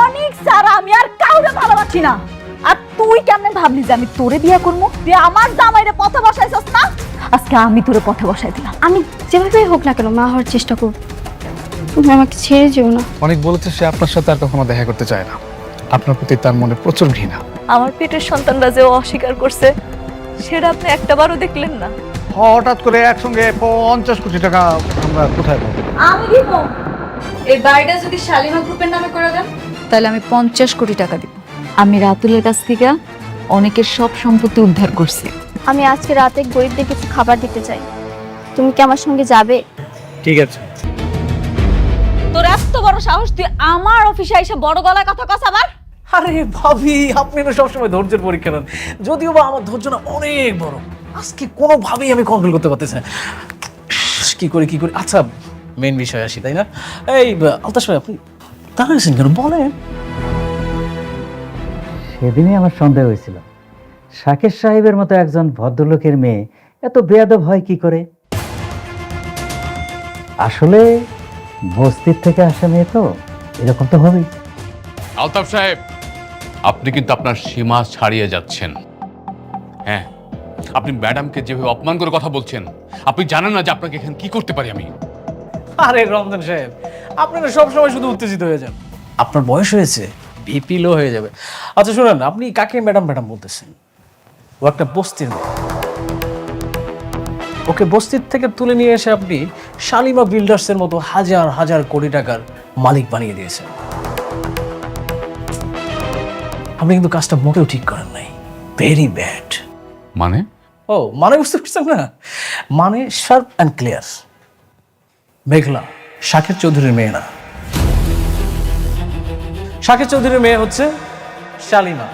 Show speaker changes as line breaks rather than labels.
অনেক সারা আমি আর কাউরে ভালোবাসি না। আর তুই কেমনে ভাবলি যে আমি তোরে বিয়ে করবো? তুই আমার জামাইরে পথে বসাইছস না, আজকে আমি তোরে পথে বসাই দিলাম।
আমি যেভাবেই হোক না কেন মা হওয়ার চেষ্টা করব। তুমি আমাকে ছেড়ে যেও না।
অনেক বলেছে সে আপনার সাথে আর কখনো দেখা করতে চায় না। আপনার প্রতি তার মনে প্রচুর ঘৃণা।
আমার পেটের সন্তানরা যে অস্বীকার করছে সেটা আপনি একটাবারও দেখলেন না।
হঠাৎ করে একসঙ্গে 50 কোটি টাকা আমরা কোথায় পাবো?
আমি দিব।
এই বাড়িটা যদি শালিমা গ্রুপের নামে করে দেন
তাহলে আমি 50 কোটি টাকা দিব। আমি রাতুলের কাছ থেকে অনেকের সব সম্পত্তি উদ্ধার করছি।
আমি আজকে রাতে গরিবদের কিছু খাবার দিতে চাই। তুমি কি আমার সঙ্গে যাবে?
ঠিক আছে।
তোর এত বড় সাহস, তুই আমার অফিসে এসে বড় গলায় কথা কস আবার?
আরে ভাবি, আপনি না সবসময় ধৈর্যের পরীক্ষা নেন, যদিও বা আমার ধৈর্য না অনেক বড়। আজকে কোনোভাবেই আমি কন্ট্রোল করতে পারতেছি না। কি করি। আচ্ছা, মেন বিষয় আসি, তাই না? এই আলতাশ ভাই, আপনি দাঁড়িয়েছেন কেন? বলেন।
সেদিনই আমার সন্দেহ হয়েছিল, শাকের সাহেবের মতো একজন ভদ্রলোকের মেয়ে এত বেয়াদব হয় কি করে। আসলে বস্তির থেকে আসা মেয়ে তো এরকম তো হবেই।
আলতাফ সাহেব, আপনি কিন্তু আপনার সীমা ছাড়িয়ে যাচ্ছেন। হ্যাঁ, আপনি ম্যাডামকে যেভাবে অপমান করে কথা বলছেন, আপনি জানেন না যে আপনাকে এখানে কি করতে পারি আমি।
আরে রমজান সাহেব, আপনি না সবসময় শুধু উত্তেজিত হয়ে যান। আপনার বয়স হয়েছে, বিপি লো হয়ে যাবে। আচ্ছা শুনেন, আপনি কাকে ম্যাডাম বলতেছেন? ও একটা বস্তির মেয়ে। ওকে বস্তির থেকে তুলে নিয়ে এসে আপনি শালিমা বিল্ডার্সের মতো হাজার হাজার কোটি টাকার মালিক বানিয়ে দিয়েছেন। আপনি কিন্তু কাজটা মোটেও ঠিক করেন নাই। Very bad.
মানে?
ও মানে বুঝতে পারছেন না? মানে শার্প অ্যান্ড ক্লিয়ার। মেঘলা শাকের চৌধুরীর মেয়ে না। শাকের চৌধুরীর মেয়ে হচ্ছে শালিমা।